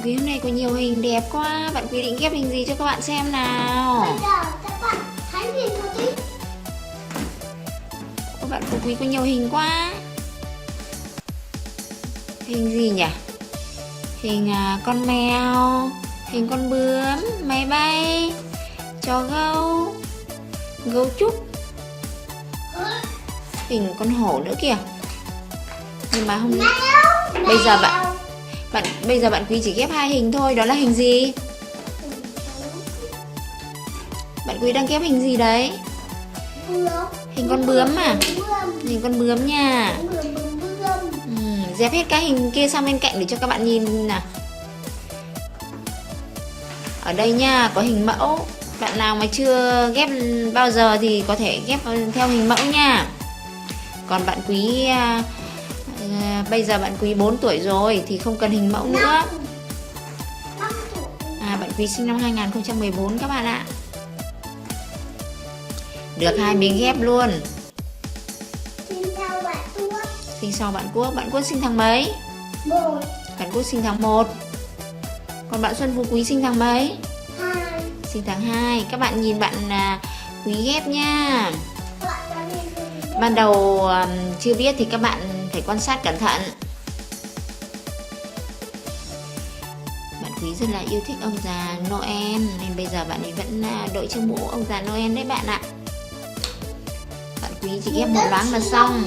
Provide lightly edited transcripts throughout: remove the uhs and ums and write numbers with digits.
Quý hôm nay có nhiều hình đẹp quá. Bạn Quý định ghép hình gì cho các bạn xem nào? Bây giờ các bạn thấy nhìn một tí. Bạn Quý có nhiều hình quá. Hình gì nhỉ? Hình con mèo, hình con bướm, máy bay, chó gâu, gấu trúc, hình con hổ nữa kìa. Nhưng mà không, bây giờ bạn Quý chỉ ghép 2 hình thôi. Đó là hình gì? Bạn Quý đang ghép hình gì đấy? Hình con bướm à? Hình con bướm nha. Dẹp hết các hình kia sang bên cạnh để cho các bạn nhìn nào. Ở đây nha, có hình mẫu. Bạn nào mà chưa ghép bao giờ thì có thể ghép theo hình mẫu nha. Còn bạn Quý bây giờ bạn Quý 4 tuổi rồi thì không cần hình mẫu nữa. Bạn Quý sinh năm 2014 các bạn ạ. Được 2 miếng ghép luôn. Sinh sau bạn Quốc. Bạn Quốc sinh tháng mấy? Bạn Quốc sinh tháng 1. Còn bạn Xuân Phú Quý sinh tháng mấy? Sinh tháng 2. Các bạn nhìn bạn Quý ghép nha. Ban đầu chưa biết thì các bạn phải quan sát cẩn thận. Bạn Quý rất là yêu thích ông già Noel nên bây giờ bạn ấy vẫn đội chiếc mũ ông già Noel đấy bạn ạ. Bạn Quý chỉ ghép một loáng là xong.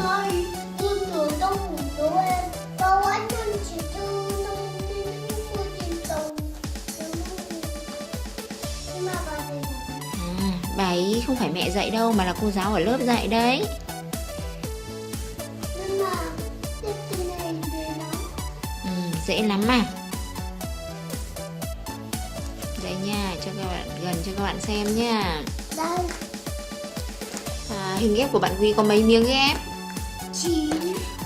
Bà ấy không phải mẹ dạy đâu mà là cô giáo ở lớp dạy đấy. Dễ lắm mà. Đây nha, cho các bạn gần cho các bạn xem nha. Đây. Hình ghép của bạn Quý có mấy miếng ghép? 9.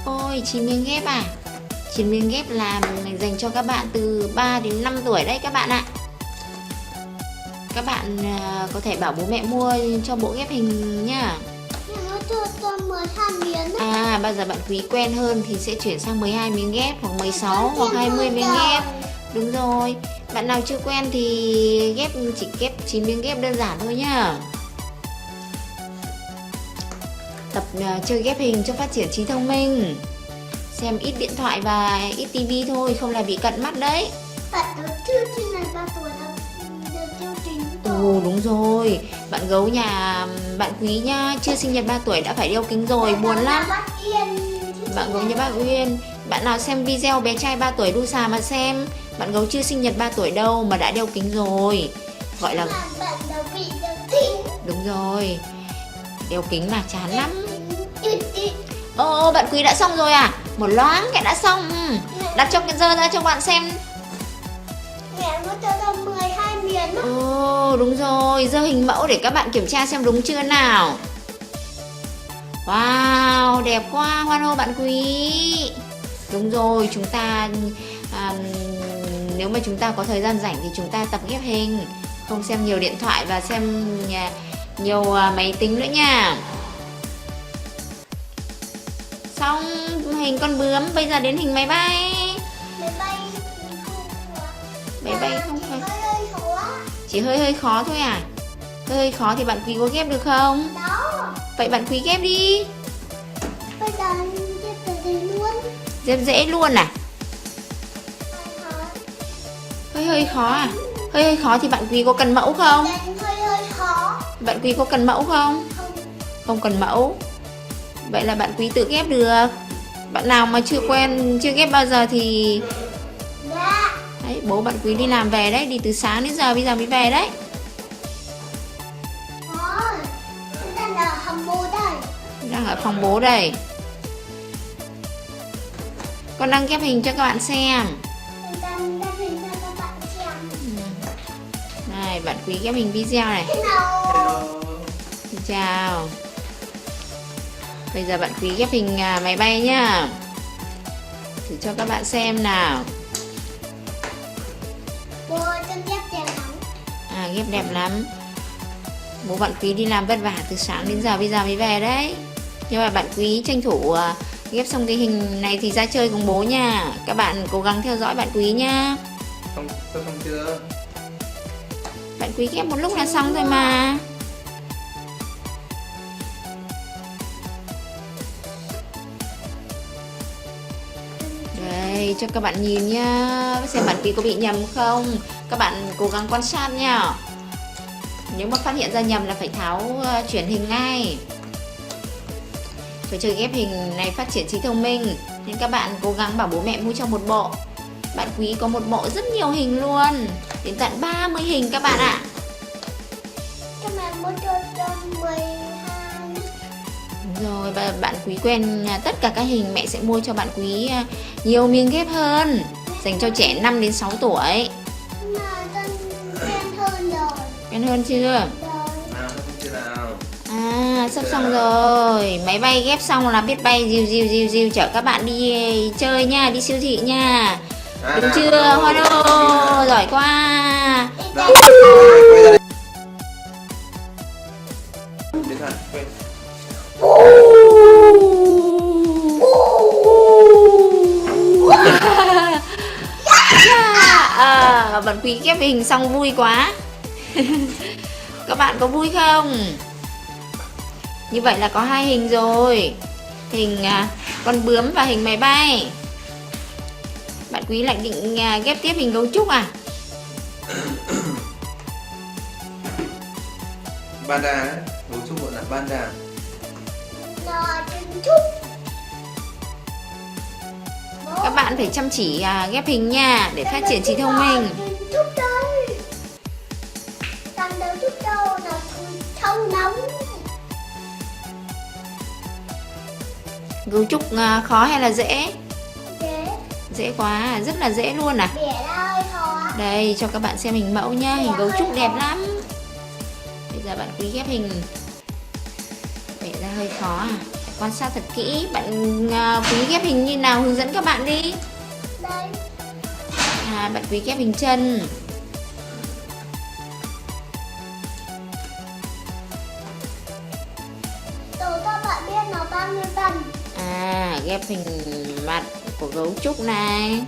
Ôi, 9 miếng ghép à? 9 miếng ghép là dành cho các bạn từ 3 đến 5 tuổi đấy các bạn ạ. Các bạn có thể bảo bố mẹ mua cho bộ ghép hình nhá. Bây giờ bạn Quý quen hơn thì sẽ chuyển sang 12 miếng ghép hoặc 16 hoặc 20 miếng ghép. Đúng rồi. Bạn nào chưa quen thì chỉ ghép 9 miếng ghép đơn giản thôi nhá. Tập chơi ghép hình cho phát triển trí thông minh. Xem ít điện thoại và ít tivi thôi, không là bị cận mắt đấy. Bạn đó chưa trên này 3 tuổi đâu. Đúng rồi. Bạn gấu nhà bạn Quý nha, chưa sinh nhật 3 tuổi đã phải đeo kính rồi, buồn lắm. Bạn gấu nhà bác Uyên. Bạn nào xem video bé trai 3 tuổi đu xà mà xem. Bạn gấu chưa sinh nhật 3 tuổi đâu mà đã đeo kính rồi. Gọi là đúng rồi. Đeo kính mà chán lắm. Bạn Quý đã xong rồi à? Một loáng cái đã xong. Đặt cho cái dơ ra cho bạn xem. Mẹ nó cho tao 12 miếng. Đúng rồi, dơ hình mẫu để các bạn kiểm tra xem đúng chưa nào. Wow, đẹp quá, hoan hô bạn Quý. Đúng rồi, chúng ta nếu mà chúng ta có thời gian rảnh thì chúng ta tập ghép hình, không xem nhiều điện thoại và xem nhiều máy tính nữa nha. Xong hình con bướm, bây giờ đến hình máy bay. Máy bay không phải chỉ hơi khó thôi à? Hơi khó thì bạn Quý có ghép được không? Đó. Vậy bạn Quý ghép đi. Bây giờ ghép từ đây luôn. Ghép dễ luôn à? Hơi khó à? Hơi khó thì bạn Quý có cần mẫu không? Hơi khó. Bạn Quý có cần mẫu không? Không cần mẫu. Vậy là bạn Quý tự ghép được. Bạn nào mà chưa quen, chưa ghép bao giờ thì đấy, bố bạn Quý đi làm về đấy, đi từ sáng đến giờ, bây giờ mới về đấy. Đang ở phòng bố đây. Con đang ghép hình cho các bạn xem. Này, bạn Quý ghép hình video này. Xin chào. Bây giờ bạn Quý ghép hình máy bay nhá. Thử cho các bạn xem nào. Ghép đẹp lắm. Bố bạn Quý đi làm vất vả từ sáng đến giờ, bây giờ mới về đấy. Nhưng mà bạn Quý tranh thủ ghép xong cái hình này thì ra chơi cùng bố nha. Các bạn cố gắng theo dõi bạn Quý nha. Xong chưa? Bạn Quý ghép một lúc là xong thôi mà. Đây, cho các bạn nhìn nhá, xem bạn Quý có bị nhầm không. Các bạn cố gắng quan sát nha. Nếu mà phát hiện ra nhầm là phải tháo chuyển hình ngay. Trò chơi ghép hình này phát triển trí thông minh, nên các bạn cố gắng bảo bố mẹ mua cho một bộ. Bạn Quý có một bộ rất nhiều hình luôn, đến tận 30 hình các bạn ạ. Cho mẹ mua cho 12. Đúng rồi, và bạn Quý quen tất cả các hình, mẹ sẽ mua cho bạn Quý nhiều miếng ghép hơn, dành cho trẻ 5 đến 6 tuổi. Mà con quen hơn rồi. Quen hơn chưa? Rồi. Nào, xong chưa nào? À, sắp xong rồi. Máy bay ghép xong là biết bay diu diu diu diu chở các bạn đi chơi nha, đi siêu thị nha. Đúng chưa? Hoa đô, giỏi quá. Nào, quay ra đây. Điện thoại, quay. Bạn Quý ghép hình xong vui quá. Các bạn có vui không? Như vậy là có 2 hình rồi, hình con bướm và hình máy bay. Bạn Quý lại định ghép tiếp hình gấu trúc à? Panda đấy, gấu trúc gọi là panda. Là trứng trúc. Các bạn phải chăm chỉ ghép hình nha, để phát triển trí thông minh. Trứng trúc đây. Tăng đầu trúc đâu là thâu nóng. Gấu trúc khó hay là dễ? Dễ. Dễ quá, rất là dễ luôn à. Bẻ ra hơi khó. Đây, cho các bạn xem hình mẫu nhá, hình gấu trúc đẹp lắm. Bây giờ bạn Quý ghép hình. Vẽ ra hơi khó à, phải quan sát thật kỹ. Bạn Quý ghép hình như nào, hướng dẫn các bạn đi. Đây. Bạn Quý ghép hình chân. Từ các bạn biết nó bao nhiêu tầng. Ghép hình mặt của gấu trúc này.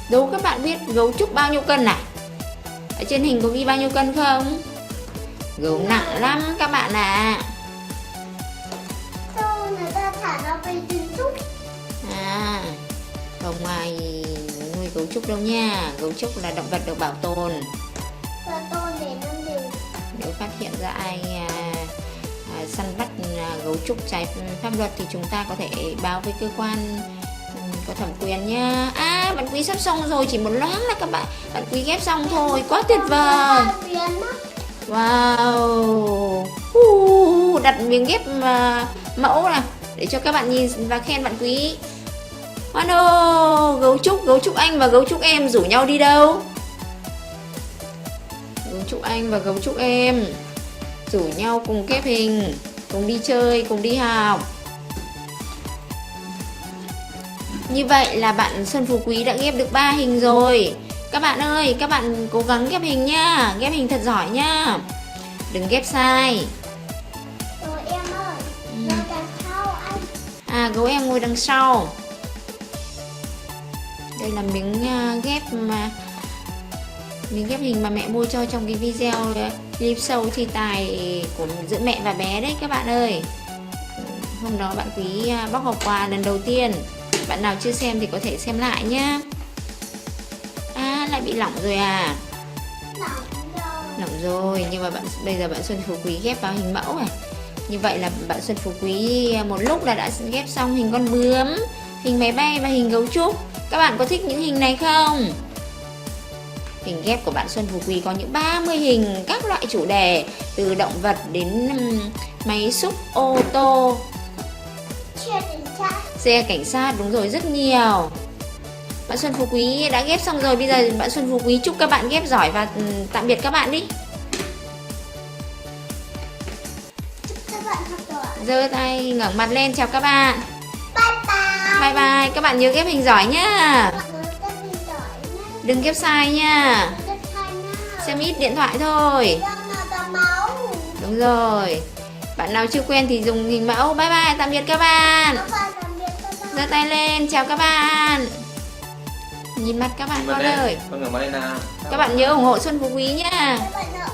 Đố các bạn biết gấu trúc bao nhiêu cân à? Ở trên hình có ghi bao nhiêu cân không? Gấu nặng lắm các bạn ạ. Sao người ta thả nó về trứng trúc? Không ai nuôi gấu trúc đâu nha. Gấu trúc là động vật được bảo tồn. Và tôi để làm gì? Nếu phát hiện ra ai săn bắt gấu trúc trái pháp luật thì chúng ta có thể báo với cơ quan có thẩm quyền nha. Bạn Quý sắp xong rồi, chỉ một loáng là các bạn Quý ghép xong thôi, quá tuyệt vời. Wow. Đặt miếng ghép mẫu này để cho các bạn nhìn và khen bạn Quý. Gấu trúc anh và gấu trúc em rủ nhau đi đâu? Gấu trúc anh và gấu trúc em rủ nhau cùng ghép hình, cùng đi chơi, cùng đi học. Như vậy là bạn Xuân Phú Quý đã ghép được 3 hình rồi. Các bạn ơi, các bạn cố gắng ghép hình nhá, ghép hình thật giỏi nhá. Đừng ghép sai. Rồi em ơi, ngồi đằng sau anh. Gấu em ngồi đằng sau. Đây là miếng ghép hình mà mẹ mua cho trong cái video clip show thi tài của giữa mẹ và bé đấy các bạn ơi. Hôm đó bạn Quý bóc hộp quà lần đầu tiên. Bạn nào chưa xem thì có thể xem lại nhá. Lại bị lỏng rồi à? Lỏng rồi, nhưng mà bây giờ bạn Xuân Phú Quý ghép vào hình mẫu này. Như vậy là bạn Xuân Phú Quý một lúc là đã ghép xong hình con bướm, hình máy bay và hình gấu trúc. Các bạn có thích những hình này không? Hình ghép của bạn Xuân Phú Quý có những 30 hình các loại chủ đề, từ động vật đến máy xúc, ô tô, xe cảnh sát, đúng rồi, rất nhiều. Bạn Xuân Phú Quý đã ghép xong rồi, bây giờ bạn Xuân Phú Quý chúc các bạn ghép giỏi và tạm biệt các bạn đi. Chúc các bạn học giỏi. Giơ tay ngẩng mặt lên chào các bạn. Bye bye. Bye bye, các bạn nhớ ghép hình giỏi nhá. Đừng ghép sai nha. Xem ít điện thoại thôi. Đúng rồi. Bạn nào chưa quen thì dùng hình mẫu. Bye bye, tạm biệt các bạn. Giơ tay lên chào các bạn. Nhìn mặt các bạn Nhìn mặt con lên. ơi. Con ngửa mặt lên nào. Các bạn nhớ ủng hộ Xuân Phú Quý nha. Các bạn nào